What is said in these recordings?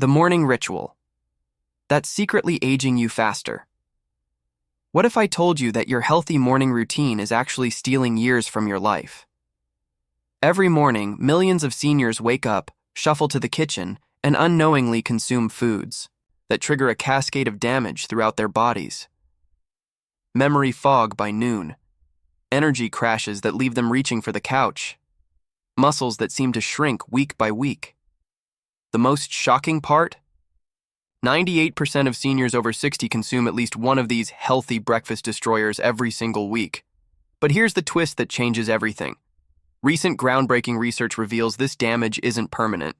The morning ritual. That's secretly aging you faster. What if I told you that your healthy morning routine is actually stealing years from your life? Every morning, millions of seniors wake up, shuffle to the kitchen, and unknowingly consume foods that trigger a cascade of damage throughout their bodies. Memory fog by noon. Energy crashes that leave them reaching for the couch. Muscles that seem to shrink week by week. The most shocking part? 98% of seniors over 60 consume at least one of these healthy breakfast destroyers every single week. But here's the twist that changes everything. Recent groundbreaking research reveals this damage isn't permanent.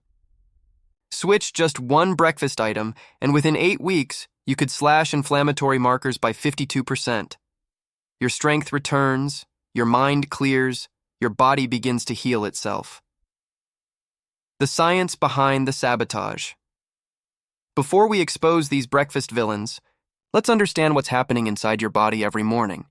Switch just one breakfast item, and within 8 weeks, you could slash inflammatory markers by 52%. Your strength returns, your mind clears, your body begins to heal itself. The science behind the sabotage. Before we expose these breakfast villains, let's understand what's happening inside your body every morning.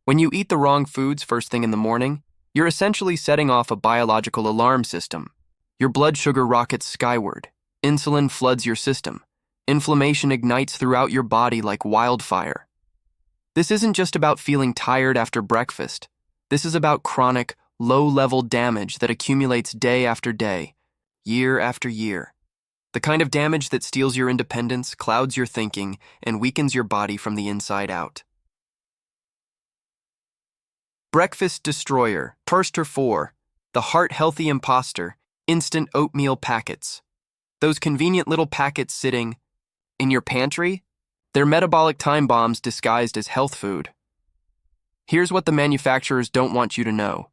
When you eat the wrong foods first thing in the morning, you're essentially setting off a biological alarm system. Your blood sugar rockets skyward. Insulin floods your system. Inflammation ignites throughout your body like wildfire. This isn't just about feeling tired after breakfast. This is about chronic, low-level damage that accumulates day after day, year after year. The kind of damage that steals your independence, clouds your thinking, and weakens your body from the inside out. Breakfast Destroyer, Perster 4, the heart-healthy imposter, instant oatmeal packets. Those convenient little packets sitting in your pantry? They're metabolic time bombs disguised as health food. Here's what the manufacturers don't want you to know.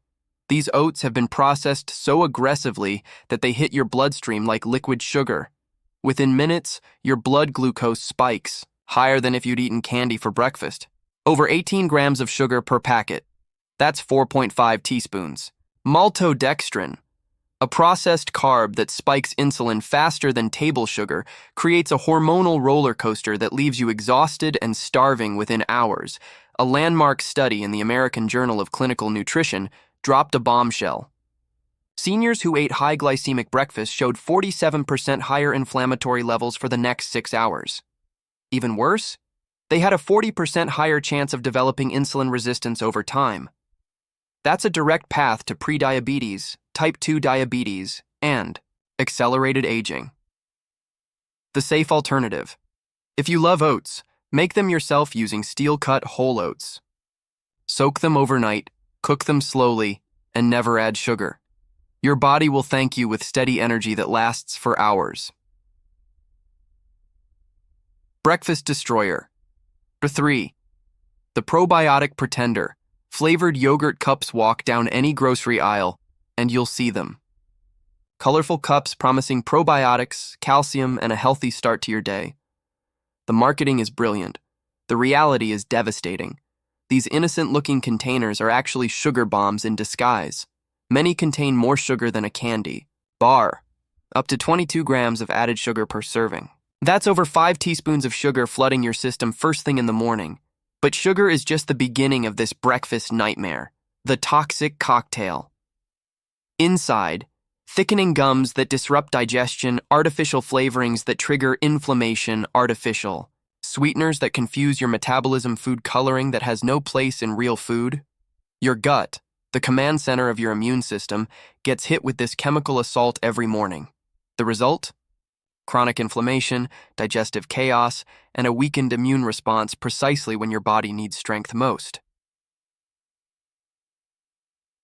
These oats have been processed so aggressively that they hit your bloodstream like liquid sugar. Within minutes, your blood glucose spikes, higher than if you'd eaten candy for breakfast. Over 18 grams of sugar per packet. That's 4.5 teaspoons. Maltodextrin, a processed carb that spikes insulin faster than table sugar, creates a hormonal roller coaster that leaves you exhausted and starving within hours. A landmark study in the American Journal of Clinical Nutrition dropped a bombshell. Seniors who ate high glycemic breakfast showed 47% higher inflammatory levels for the next 6 hours. Even worse, they had a 40% higher chance of developing insulin resistance over time. That's a direct path to prediabetes, type 2 diabetes, and accelerated aging. The safe alternative. If you love oats, make them yourself using steel-cut whole oats. Soak them overnight, cook them slowly, and never add sugar. Your body will thank you with steady energy that lasts for hours. Breakfast Destroyer. Number 3. The Probiotic Pretender. Flavored yogurt cups. Walk down any grocery aisle, and you'll see them. Colorful cups promising probiotics, calcium, and a healthy start to your day. The marketing is brilliant. The reality is devastating. These innocent-looking containers are actually sugar bombs in disguise. Many contain more sugar than a candy bar, up to 22 grams of added sugar per serving. That's over 5 teaspoons of sugar flooding your system first thing in the morning. But sugar is just the beginning of this breakfast nightmare, the toxic cocktail. Inside, thickening gums that disrupt digestion, artificial flavorings that trigger inflammation, artificial sweeteners that confuse your metabolism, food coloring that has no place in real food. Your gut, the command center of your immune system, gets hit with this chemical assault every morning. The result? Chronic inflammation, digestive chaos, and a weakened immune response precisely when your body needs strength most.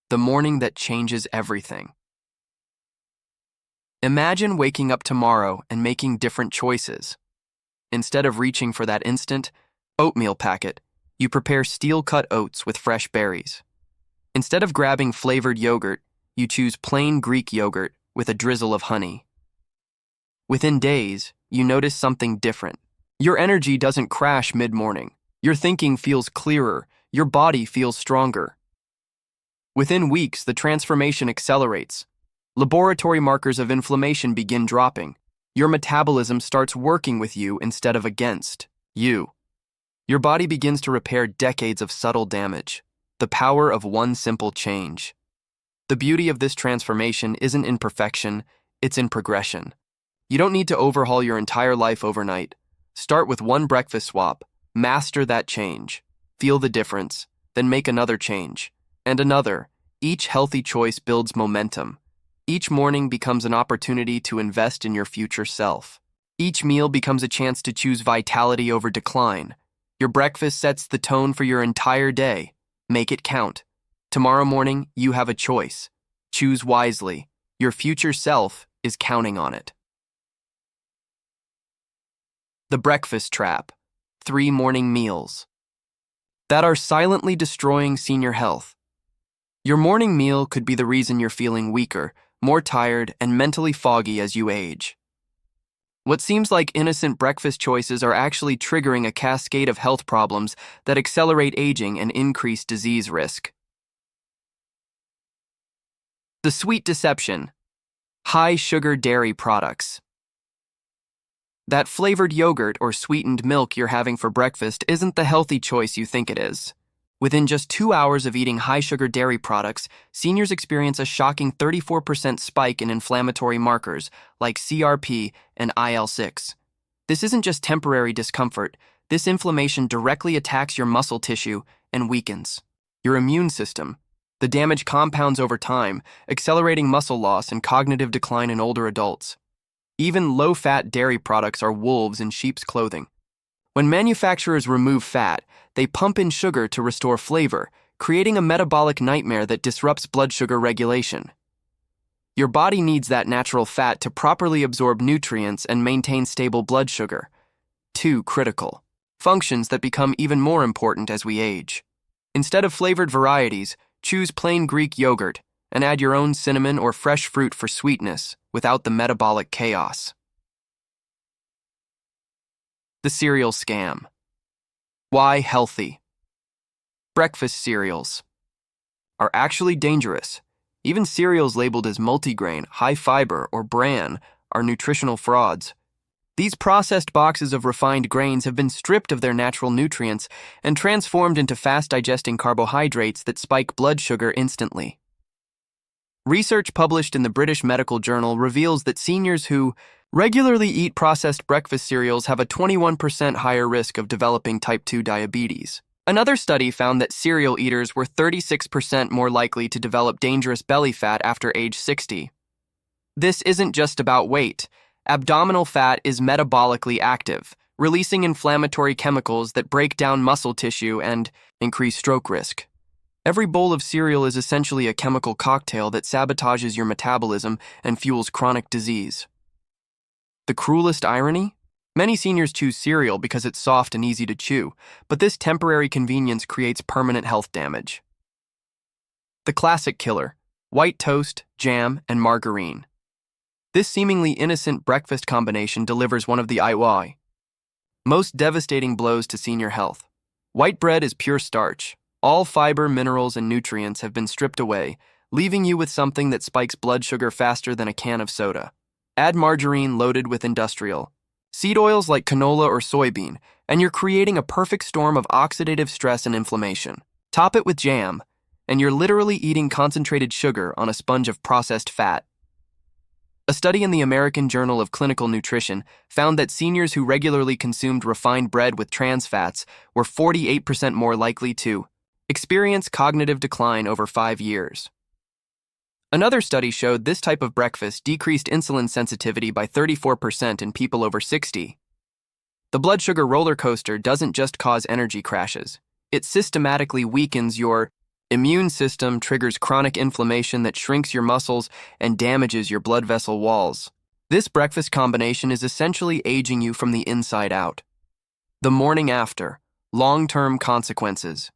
The morning that changes everything. Imagine waking up tomorrow and making different choices. Instead of reaching for that instant oatmeal packet, you prepare steel-cut oats with fresh berries. Instead of grabbing flavored yogurt, you choose plain Greek yogurt with a drizzle of honey. Within days, you notice something different. Your energy doesn't crash mid-morning. Your thinking feels clearer. Your body feels stronger. Within weeks, the transformation accelerates. Laboratory markers of inflammation begin dropping. Your metabolism starts working with you instead of against you. Your body begins to repair decades of subtle damage. The power of one simple change. The beauty of this transformation isn't in perfection, it's in progression. You don't need to overhaul your entire life overnight. Start with one breakfast swap, master that change, feel the difference, then make another change, and another. Each healthy choice builds momentum. Each morning becomes an opportunity to invest in your future self. Each meal becomes a chance to choose vitality over decline. Your breakfast sets the tone for your entire day. Make it count. Tomorrow morning, you have a choice. Choose wisely. Your future self is counting on it. The breakfast trap. 3 morning meals that are silently destroying senior health. Your morning meal could be the reason you're feeling weaker, more tired, and mentally foggy as you age. What seems like innocent breakfast choices are actually triggering a cascade of health problems that accelerate aging and increase disease risk. The sweet deception. High-sugar dairy products. That flavored yogurt or sweetened milk you're having for breakfast isn't the healthy choice you think it is. Within just 2 hours of eating high-sugar dairy products, seniors experience a shocking 34% spike in inflammatory markers like CRP and IL-6. This isn't just temporary discomfort. This inflammation directly attacks your muscle tissue and weakens your immune system. The damage compounds over time, accelerating muscle loss and cognitive decline in older adults. Even low-fat dairy products are wolves in sheep's clothing. When manufacturers remove fat, they pump in sugar to restore flavor, creating a metabolic nightmare that disrupts blood sugar regulation. Your body needs that natural fat to properly absorb nutrients and maintain stable blood sugar. 2 critical functions that become even more important as we age. Instead of flavored varieties, choose plain Greek yogurt and add your own cinnamon or fresh fruit for sweetness without the metabolic chaos. The cereal scam. Why healthy? Breakfast cereals are actually dangerous. Even cereals labeled as multigrain, high fiber, or bran are nutritional frauds. These processed boxes of refined grains have been stripped of their natural nutrients and transformed into fast-digesting carbohydrates that spike blood sugar instantly. Research published in the British Medical Journal reveals that seniors who regularly eat processed breakfast cereals have a 21% higher risk of developing type 2 diabetes. Another study found that cereal eaters were 36% more likely to develop dangerous belly fat after age 60. This isn't just about weight. Abdominal fat is metabolically active, releasing inflammatory chemicals that break down muscle tissue and increase stroke risk. Every bowl of cereal is essentially a chemical cocktail that sabotages your metabolism and fuels chronic disease. The cruelest irony? Many seniors choose cereal because it's soft and easy to chew, but this temporary convenience creates permanent health damage. The classic killer: white toast, jam, and margarine. This seemingly innocent breakfast combination delivers one of the most devastating blows to senior health. White bread is pure starch. All fiber, minerals, and nutrients have been stripped away, leaving you with something that spikes blood sugar faster than a can of soda. Add margarine loaded with industrial seed oils like canola or soybean, and you're creating a perfect storm of oxidative stress and inflammation. Top it with jam, and you're literally eating concentrated sugar on a sponge of processed fat. A study in the American Journal of Clinical Nutrition found that seniors who regularly consumed refined bread with trans fats were 48% more likely to experience cognitive decline over 5 years. Another study showed this type of breakfast decreased insulin sensitivity by 34% in people over 60. The blood sugar roller coaster doesn't just cause energy crashes. It systematically weakens your immune system, triggers chronic inflammation that shrinks your muscles, and damages your blood vessel walls. This breakfast combination is essentially aging you from the inside out. The morning after. Long-term consequences.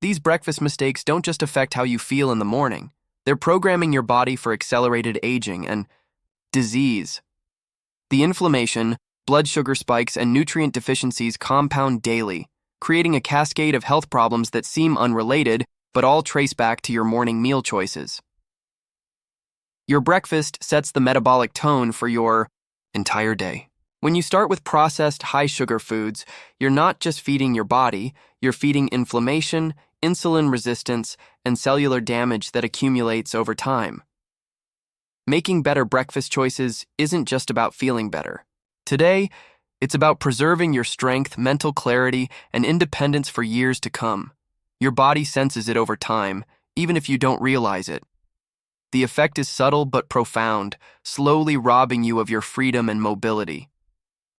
These breakfast mistakes don't just affect how you feel in the morning. They're programming your body for accelerated aging and disease. The inflammation, blood sugar spikes, and nutrient deficiencies compound daily, creating a cascade of health problems that seem unrelated, but all trace back to your morning meal choices. Your breakfast sets the metabolic tone for your entire day. When you start with processed, high-sugar foods, you're not just feeding your body, you're feeding inflammation, insulin resistance, and cellular damage that accumulates over time. Making better breakfast choices isn't just about feeling better. Today, it's about preserving your strength, mental clarity, and independence for years to come. Your body senses it over time, even if you don't realize it. The effect is subtle but profound, slowly robbing you of your freedom and mobility.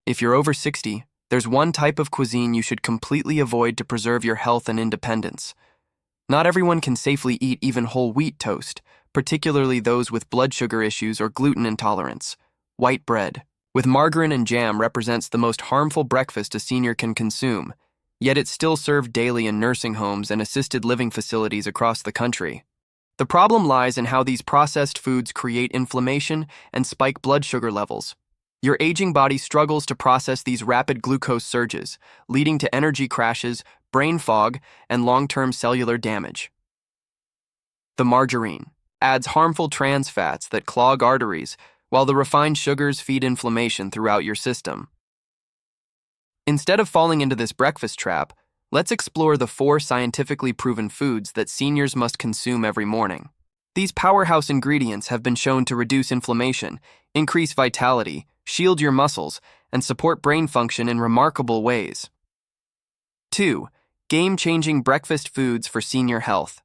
If you're over 60, there's one type of cuisine you should completely avoid to preserve your health and independence. Not everyone can safely eat even whole wheat toast, particularly those with blood sugar issues or gluten intolerance. White bread, with margarine and jam, represents the most harmful breakfast a senior can consume, yet it's still served daily in nursing homes and assisted living facilities across the country. The problem lies in how these processed foods create inflammation and spike blood sugar levels. Your aging body struggles to process these rapid glucose surges, leading to energy crashes, brain fog, and long-term cellular damage. The margarine adds harmful trans fats that clog arteries, while the refined sugars feed inflammation throughout your system. Instead of falling into this breakfast trap, let's explore the 4 scientifically proven foods that seniors must consume every morning. These powerhouse ingredients have been shown to reduce inflammation, increase vitality, shield your muscles, and support brain function in remarkable ways. 2. Game-changing breakfast foods for senior health.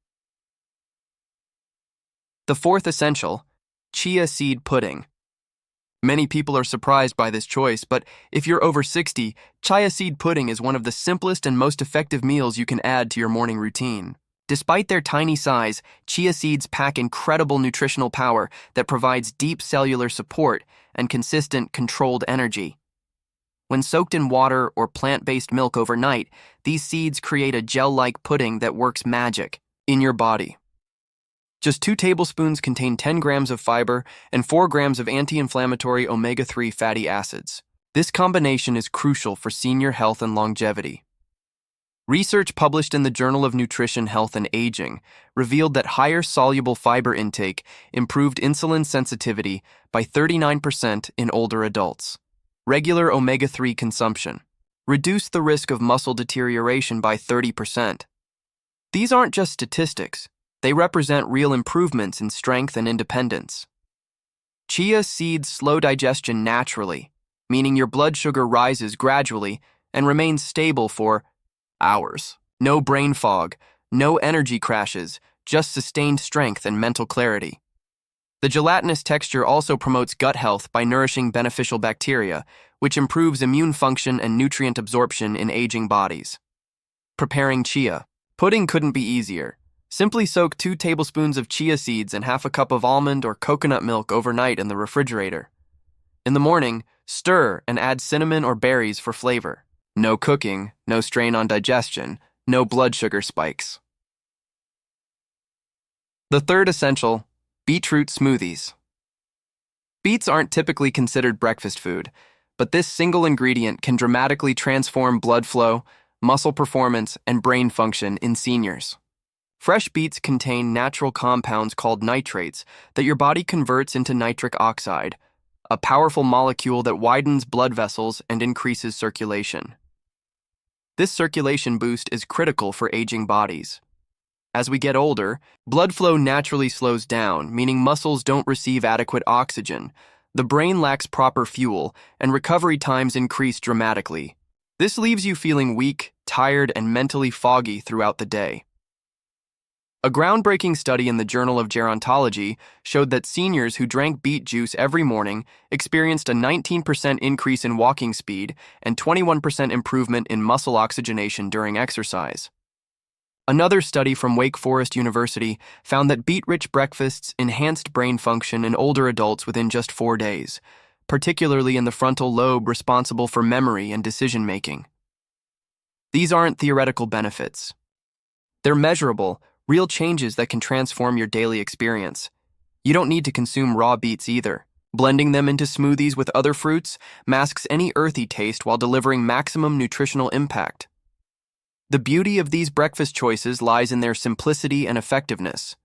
The 4th essential, chia seed pudding. Many people are surprised by this choice, but if you're over 60, chia seed pudding is one of the simplest and most effective meals you can add to your morning routine. Despite their tiny size, chia seeds pack incredible nutritional power that provides deep cellular support and consistent, controlled energy. When soaked in water or plant-based milk overnight, these seeds create a gel-like pudding that works magic in your body. Just 2 tablespoons contain 10 grams of fiber and 4 grams of anti-inflammatory omega-3 fatty acids. This combination is crucial for senior health and longevity. Research published in the Journal of Nutrition, Health, and Aging revealed that higher soluble fiber intake improved insulin sensitivity by 39% in older adults. Regular omega-3 consumption reduced the risk of muscle deterioration by 30%. These aren't just statistics. They represent real improvements in strength and independence. Chia seeds slow digestion naturally, meaning your blood sugar rises gradually and remains stable for hours. No brain fog, no energy crashes, just sustained strength and mental clarity. The gelatinous texture also promotes gut health by nourishing beneficial bacteria, which improves immune function and nutrient absorption in aging bodies. Preparing chia pudding couldn't be easier. Simply soak 2 tablespoons of chia seeds and half a cup of almond or coconut milk overnight in the refrigerator. In the morning, stir and add cinnamon or berries for flavor. No cooking, no strain on digestion, no blood sugar spikes. The 3rd essential, beetroot smoothies. Beets aren't typically considered breakfast food, but this single ingredient can dramatically transform blood flow, muscle performance, and brain function in seniors. Fresh beets contain natural compounds called nitrates that your body converts into nitric oxide, a powerful molecule that widens blood vessels and increases circulation. This circulation boost is critical for aging bodies. As we get older, blood flow naturally slows down, meaning muscles don't receive adequate oxygen, the brain lacks proper fuel, and recovery times increase dramatically. This leaves you feeling weak, tired, and mentally foggy throughout the day. A groundbreaking study in the Journal of Gerontology showed that seniors who drank beet juice every morning experienced a 19% increase in walking speed and 21% improvement in muscle oxygenation during exercise. Another study from Wake Forest University found that beet-rich breakfasts enhanced brain function in older adults within just 4 days, particularly in the frontal lobe responsible for memory and decision-making. These aren't theoretical benefits. They're measurable, real changes that can transform your daily experience. You don't need to consume raw beets either. Blending them into smoothies with other fruits masks any earthy taste while delivering maximum nutritional impact. The beauty of these breakfast choices lies in their simplicity and effectiveness.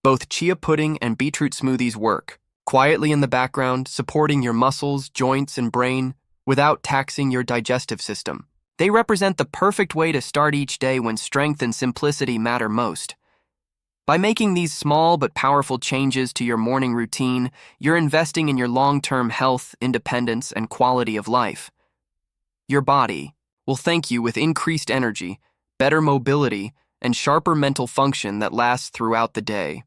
Both chia pudding and beetroot smoothies work, quietly in the background, supporting your muscles, joints, and brain without taxing your digestive system. They represent the perfect way to start each day when strength and simplicity matter most. By making these small but powerful changes to your morning routine, you're investing in your long-term health, independence, and quality of life. Your body will thank you with increased energy, better mobility, and sharper mental function that lasts throughout the day.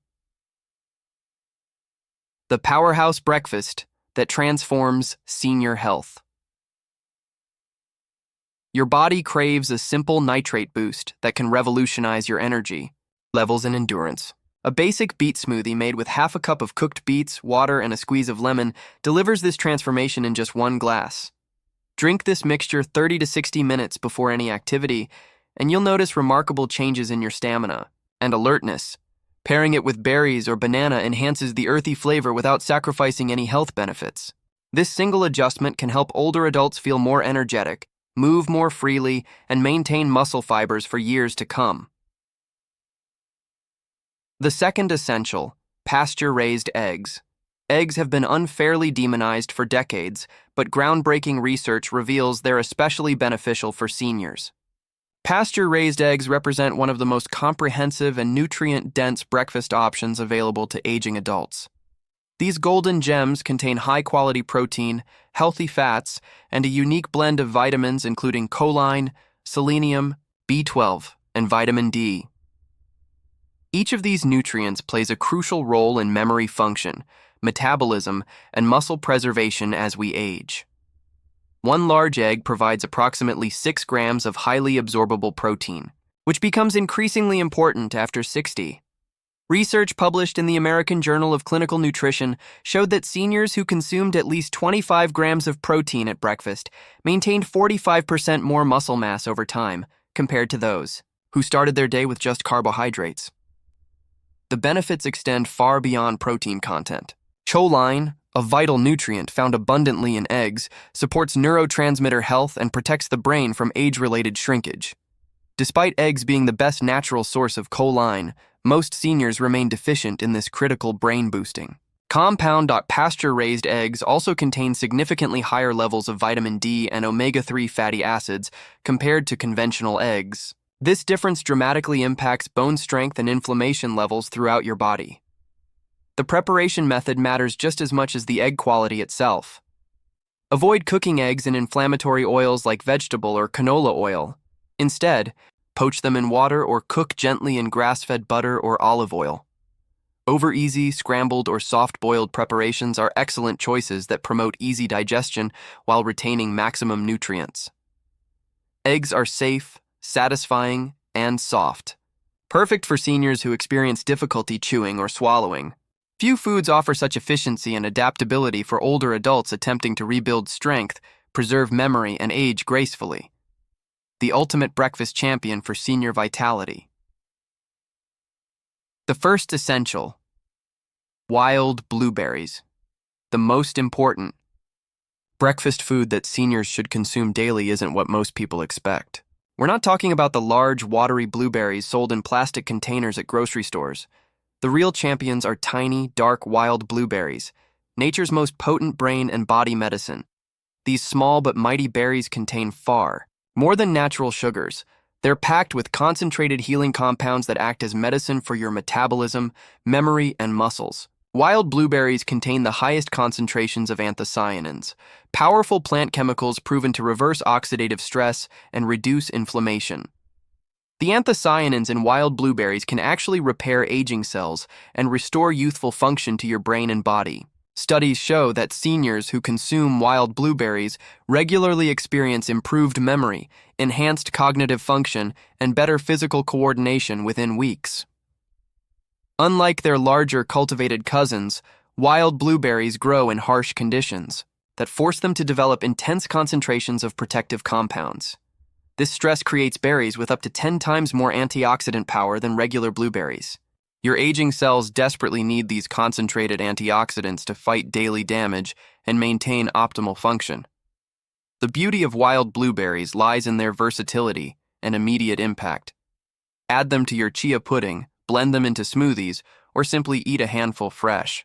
The powerhouse breakfast that transforms senior health. Your body craves a simple nitrate boost that can revolutionize your energy levels and endurance. A basic beet smoothie made with half a cup of cooked beets, water, and a squeeze of lemon delivers this transformation in just one glass. Drink this mixture 30 to 60 minutes before any activity, and you'll notice remarkable changes in your stamina and alertness. Pairing it with berries or banana enhances the earthy flavor without sacrificing any health benefits. This single adjustment can help older adults feel more energetic, move more freely, and maintain muscle fibers for years to come. The second essential, pasture-raised eggs. Eggs have been unfairly demonized for decades, but groundbreaking research reveals they're especially beneficial for seniors. Pasture-raised eggs represent one of the most comprehensive and nutrient-dense breakfast options available to aging adults. These golden gems contain high-quality protein, healthy fats, and a unique blend of vitamins including choline, selenium, B12, and vitamin D. Each of these nutrients plays a crucial role in memory function, metabolism, and muscle preservation as we age. One large egg provides approximately 6 grams of highly absorbable protein, which becomes increasingly important after 60. Research published in the American Journal of Clinical Nutrition showed that seniors who consumed at least 25 grams of protein at breakfast maintained 45% more muscle mass over time compared to those who started their day with just carbohydrates. The benefits extend far beyond protein content. Choline, a vital nutrient found abundantly in eggs, supports neurotransmitter health and protects the brain from age-related shrinkage. Despite eggs being the best natural source of choline, most seniors remain deficient in this critical brain-boosting. Compound pasture-raised eggs also contain significantly higher levels of vitamin D and omega-3 fatty acids compared to conventional eggs. This difference dramatically impacts bone strength and inflammation levels throughout your body. The preparation method matters just as much as the egg quality itself. Avoid cooking eggs in inflammatory oils like vegetable or canola oil. Instead, poach them in water or cook gently in grass-fed butter or olive oil. Over-easy, scrambled, or soft-boiled preparations are excellent choices that promote easy digestion while retaining maximum nutrients. Eggs are safe, satisfying, and soft. Perfect for seniors who experience difficulty chewing or swallowing. Few foods offer such efficiency and adaptability for older adults attempting to rebuild strength, preserve memory, and age gracefully. The ultimate breakfast champion for senior vitality. The first essential, wild blueberries. The most important. Breakfast food that seniors should consume daily isn't what most people expect. We're not talking about the large, watery blueberries sold in plastic containers at grocery stores. The real champions are tiny, dark, wild blueberries, nature's most potent brain and body medicine. These small but mighty berries contain far more than natural sugars. They're packed with concentrated healing compounds that act as medicine for your metabolism, memory, and muscles. Wild blueberries contain the highest concentrations of anthocyanins, powerful plant chemicals proven to reverse oxidative stress and reduce inflammation. The anthocyanins in wild blueberries can actually repair aging cells and restore youthful function to your brain and body. Studies show that seniors who consume wild blueberries regularly experience improved memory, enhanced cognitive function, and better physical coordination within weeks. Unlike their larger cultivated cousins, wild blueberries grow in harsh conditions that force them to develop intense concentrations of protective compounds. This stress creates berries with up to 10 times more antioxidant power than regular blueberries. Your aging cells desperately need these concentrated antioxidants to fight daily damage and maintain optimal function. The beauty of wild blueberries lies in their versatility and immediate impact. Add them to your chia pudding, blend them into smoothies, or simply eat a handful fresh.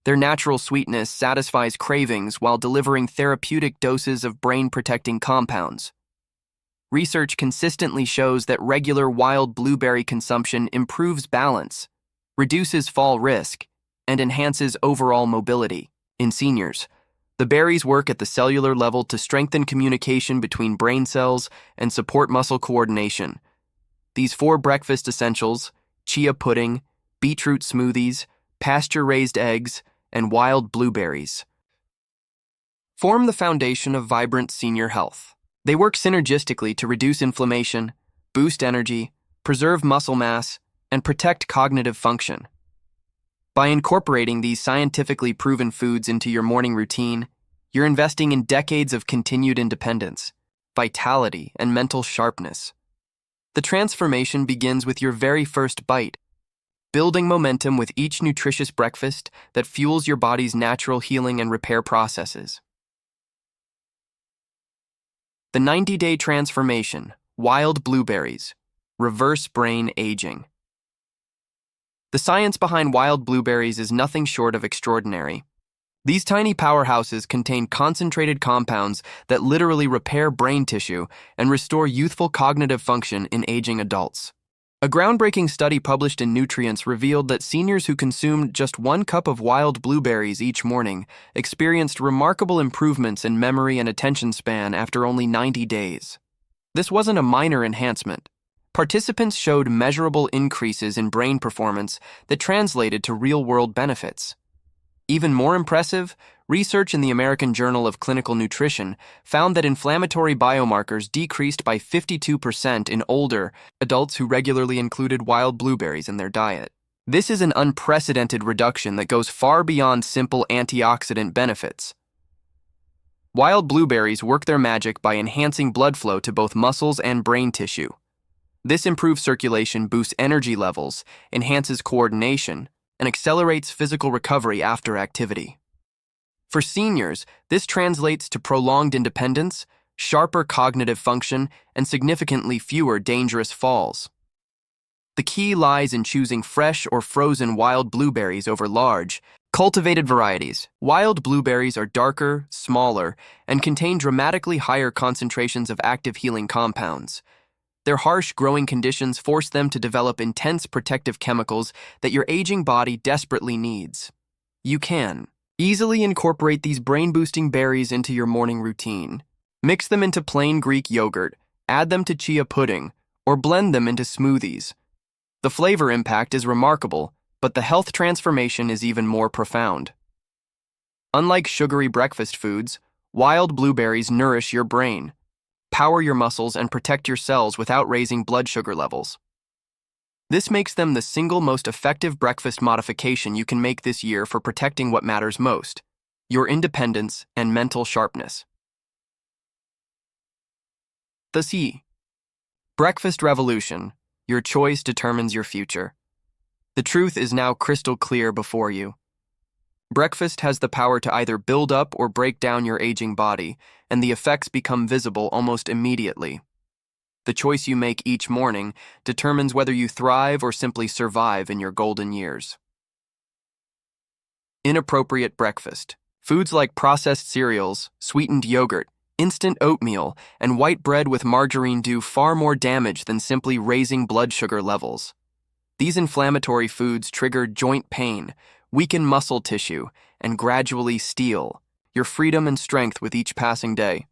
Their natural sweetness satisfies cravings while delivering therapeutic doses of brain-protecting compounds. Research consistently shows that regular wild blueberry consumption improves balance, reduces fall risk, and enhances overall mobility. In seniors, the berries work at the cellular level to strengthen communication between brain cells and support muscle coordination. These 4 breakfast essentials, chia pudding, beetroot smoothies, pasture-raised eggs, and wild blueberries, form the foundation of vibrant senior health. They work synergistically to reduce inflammation, boost energy, preserve muscle mass, and protect cognitive function. By incorporating these scientifically proven foods into your morning routine, you're investing in decades of continued independence, vitality, and mental sharpness. The transformation begins with your very first bite, building momentum with each nutritious breakfast that fuels your body's natural healing and repair processes. The 90-day transformation, wild blueberries, reverse brain aging. The science behind wild blueberries is nothing short of extraordinary. These tiny powerhouses contain concentrated compounds that literally repair brain tissue and restore youthful cognitive function in aging adults. A groundbreaking study published in Nutrients revealed that seniors who consumed just 1 cup of wild blueberries each morning experienced remarkable improvements in memory and attention span after only 90 days. This wasn't a minor enhancement. Participants showed measurable increases in brain performance that translated to real-world benefits. Even more impressive, research in the American Journal of Clinical Nutrition found that inflammatory biomarkers decreased by 52% in older adults who regularly included wild blueberries in their diet. This is an unprecedented reduction that goes far beyond simple antioxidant benefits. Wild blueberries work their magic by enhancing blood flow to both muscles and brain tissue. This improved circulation boosts energy levels, enhances coordination, and accelerates physical recovery after activity. For seniors, this translates to prolonged independence, sharper cognitive function, and significantly fewer dangerous falls. The key lies in choosing fresh or frozen wild blueberries over large, cultivated varieties. Wild blueberries are darker, smaller, and contain dramatically higher concentrations of active healing compounds. Their harsh growing conditions force them to develop intense protective chemicals that your aging body desperately needs. You can easily incorporate these brain-boosting berries into your morning routine. Mix them into plain Greek yogurt, add them to chia pudding, or blend them into smoothies. The flavor impact is remarkable, but the health transformation is even more profound. Unlike sugary breakfast foods, wild blueberries nourish your brain, power your muscles, and protect your cells without raising blood sugar levels. This makes them the single most effective breakfast modification you can make this year for protecting what matters most: your independence and mental sharpness. The C. Breakfast Revolution. Your choice determines your future. The truth is now crystal clear before you. Breakfast has the power to either build up or break down your aging body, and the effects become visible almost immediately. The choice you make each morning determines whether you thrive or simply survive in your golden years. Inappropriate breakfast. Foods like processed cereals, sweetened yogurt, instant oatmeal, and white bread with margarine do far more damage than simply raising blood sugar levels. These inflammatory foods trigger joint pain, weaken muscle tissue, and gradually steal your freedom and strength with each passing day.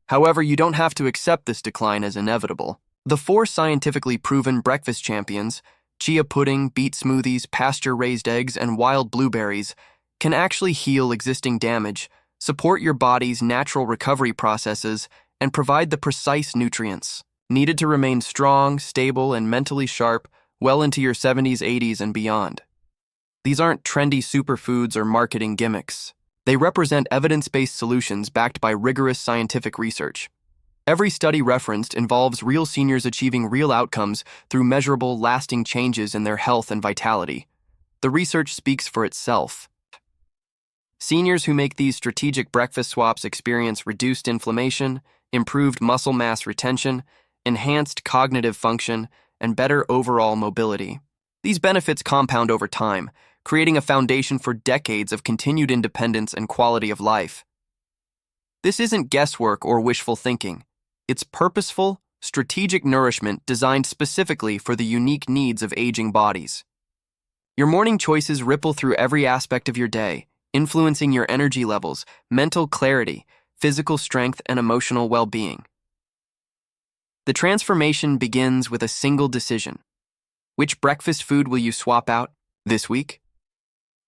However, you don't have to accept this decline as inevitable. The 4 scientifically proven breakfast champions, chia pudding, beet smoothies, pasture-raised eggs, and wild blueberries, can actually heal existing damage, support your body's natural recovery processes, and provide the precise nutrients needed to remain strong, stable, and mentally sharp well into your 70s, 80s, and beyond. These aren't trendy superfoods or marketing gimmicks. They represent evidence-based solutions backed by rigorous scientific research. Every study referenced involves real seniors achieving real outcomes through measurable, lasting changes in their health and vitality. The research speaks for itself. Seniors who make these strategic breakfast swaps experience reduced inflammation, improved muscle mass retention, enhanced cognitive function, and better overall mobility. These benefits compound over time, creating a foundation for decades of continued independence and quality of life. This isn't guesswork or wishful thinking. It's purposeful, strategic nourishment designed specifically for the unique needs of aging bodies. Your morning choices ripple through every aspect of your day, influencing your energy levels, mental clarity, physical strength, and emotional well-being. The transformation begins with a single decision. Which breakfast food will you swap out this week?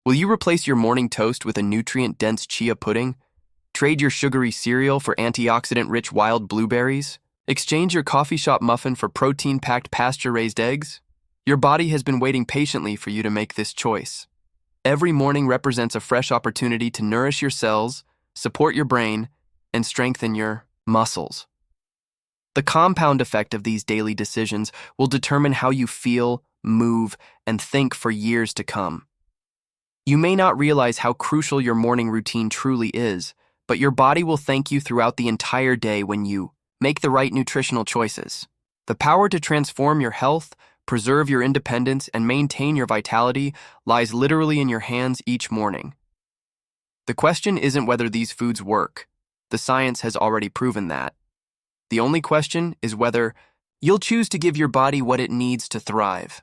Will you replace your morning toast with a nutrient-dense chia pudding? Trade your sugary cereal for antioxidant-rich wild blueberries? Exchange your coffee shop muffin for protein-packed pasture-raised eggs? Your body has been waiting patiently for you to make this choice. Every morning represents a fresh opportunity to nourish your cells, support your brain, and strengthen your muscles. The compound effect of these daily decisions will determine how you feel, move, and think for years to come. You may not realize how crucial your morning routine truly is, but your body will thank you throughout the entire day when you make the right nutritional choices. The power to transform your health, preserve your independence, and maintain your vitality lies literally in your hands each morning. The question isn't whether these foods work. The science has already proven that. The only question is whether you'll choose to give your body what it needs to thrive.